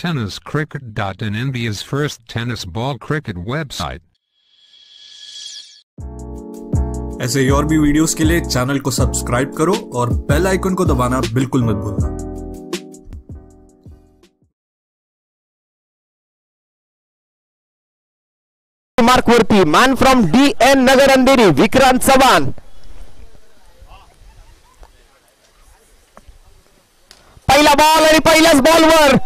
tenniscricket.in, India's first tennis ball cricket website. ऐसे और भी वीडियोस के लिए चैनल को सब्सक्राइब करो और बेल आइकन को दबाना बिल्कुल मत भूलना। मार्क वरती मॅन फ्रॉम DN नगर अंधेरी विक्रांत चव्हाण, पहिला बॉल आणि पहिल्याच बॉलवर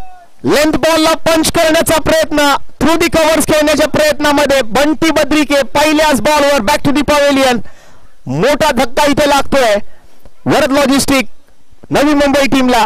लेंथ बॉलला पंच करण्याचा प्रयत्न, थ्रू दी कव्हर्स खेळण्याच्या प्रयत्नामध्ये बंटी बद्रिके पहिल्याच बॉलवर बॅक टू दी पवेलियन। मोठा धक्का इथे लागतोय वरद लॉजिस्टिक नवी मुंबई टीमला।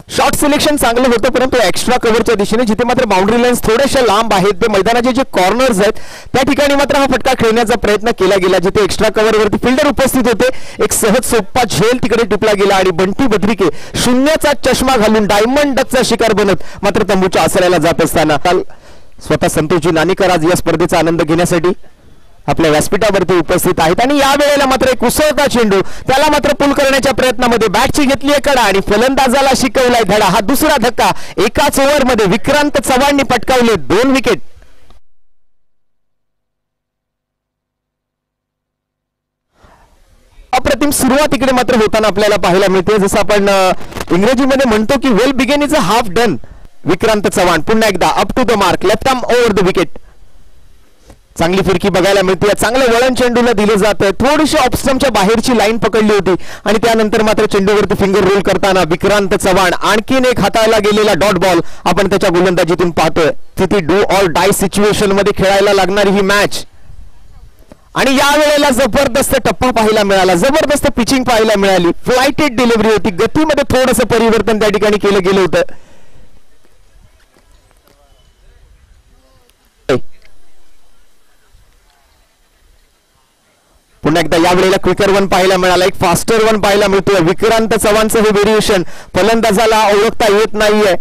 शॉट सिलेक्शन चांगलं होतं, परंतु एक्स्ट्रा कव्हरच्या दिशेने जिथे मात्र बाउंड्री लाईन्स थोडेसे लांब आहेत, ते मैदानाचे जे कॉर्नर्स आहेत त्या ठिकाणी मात्र हा फटका खेळण्याचा प्रयत्न केला गेला। जिथे एक्स्ट्रा कव्हरवरती फिल्डर उपस्थित होते, एक सहज सोपा झेल तिकडे टिपला गेला आणि बंटी बद्रिके शून्याचा चष्मा घालून डायमंड डकचा शिकार बनत मात्र तंबूच्या आसऱ्याला जात असताना काल स्वतः संतोषजी नाणेकर आज या स्पर्धेचा आनंद घेण्यासाठी आपल्या व्यासपीठावरती उपस्थित आहेत आणि या वेळेला मात्र एक उसळता चेंडू त्याला मात्र पुल करण्याच्या प्रयत्नामध्ये बॅटची घेतली कडा आणि फलंदाजाला शिकवलाय धडा। हा दुसरा धक्का एकाच ओव्हरमध्ये विक्रांत चव्हाणनी पटकावले 2 विकेट। अप्रतिम सुरुवात इकडे मात्र होताना आपल्याला पाहायला मिळते, जसं आपण इंग्रजीमध्ये म्हणतो की well begin is a half done. Vikrant Chavan पुन्हा एकदा up to the mark, left arm over the wicket. चांगली फिरकी बघायला मिळते, चांगलं वळण चेंडूला दिलं जातं, थोडीशी ऑफ स्टंपच्या बाहेरची लाईन पकडली होती आणि त्यानंतर मात्र चेंडूवरती फिंगर रोल करताना विक्रांत चव्हाण आणखीन एक हाताळला गेलेला डॉट बॉल आपण त्याच्या गोलंदाजीतून पाहतोय। तिथे डू ऑर डाय सिच्युएशन मध्ये खेळायला लागणारी ही मॅच आणि या वेळेला जबरदस्त टप्पा पाहायला मिळाला, जबरदस्त पिचिंग पाहायला मिळाली, फ्लाइटेड डिलिव्हरी होती, गतीमध्ये थोडंसं परिवर्तन त्या ठिकाणी केलं गेलं होतं। पुन्हा एकदा या वेळेला क्विकर वन पाहायला मिळाला, एक फास्टर वन पाहायला मिळतोय। विक्रांत चव्हाणचं हे व्हेरिएशन फलंदाजाला ओळखता येत नाहीये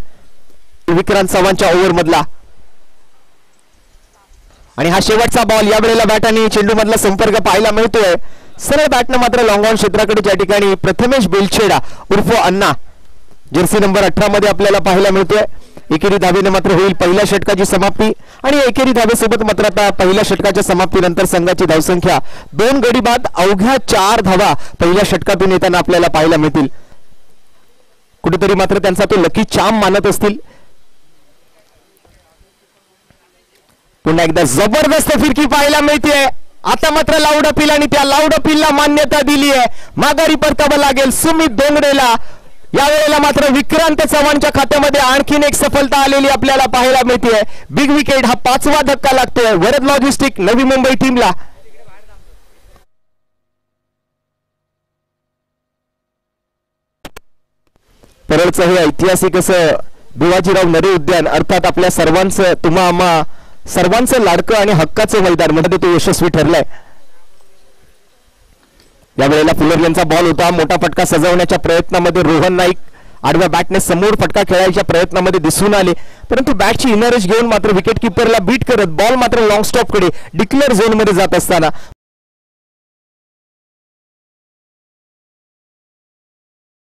विक्रांत चव्हाणच्या ओव्हर मधला आणि हा शेवटचा बॉल या वेळेला बॅट आणि चेंडू मधला संपर्क पाहायला मिळतोय। सरळ बॅटनं मात्र लॉंग ऑन क्षेत्राकडे ज्या ठिकाणी प्रथमेश बेलछेडा उर्फ अण्णा जर्सी नंबर 18 मध्ये आपल्याला पाहायला मिळतोय। एकेरी धावेने मात्र होईल पहिल्या षटकाची समाप्ती आणि एकेरी धावेसोबत मात्र आता पहिल्या षटकाच्या समाप्तीनंतर संघाची धावसंख्या 2 गडी बाद अवघ्या 4 धावा पहिल्या षटकातून येताना आपल्याला पाहायला मिळतील। कुठेतरी मात्र त्यांचा तो लकी चार्म मानत असतील। पुन्हा एकदा जबरदस्त फिरकी पाहायला मिळते, आता मात्र लाऊड अपील आणि त्या लाऊड अपीलला मान्यता दिली आहे, माघारी परतावं लागेल सुमित डोंगरेला। या वेळेला मात्र विक्रांत चव्हाणच्या खात्यामध्ये आणखीन एक सफलता आलेली आपल्याला पाहायला मिळते। बिग विकेट हा 5वा धक्का लागतोय वरद लॉजिस्टिक नवी मुंबई टीमला। परळचं हे ऐतिहासिक असं भिवाजीराव नरे उद्यान अर्थात आपल्या सर्वांचं तुम्हा आम्हा सर्वांचं लाडकं आणि हक्काचं मैदान मध्ये तो यशस्वी ठरलाय। या वेळेला फुलर यांचा बॉल होता, मोठा फटका सजवण्याच्या प्रयत्नामध्ये रोहन नाईक आडव्या बॅटने समोर फटका खेळायच्या प्रयत्नामध्ये दिसून आले, परंतु बॅटची इनर एज घेऊन मात्र विकेट किपरला बीट करत बॉल मात्र लॉंग स्टॉप कडे डिक्लेअर झोन मध्ये जात असताना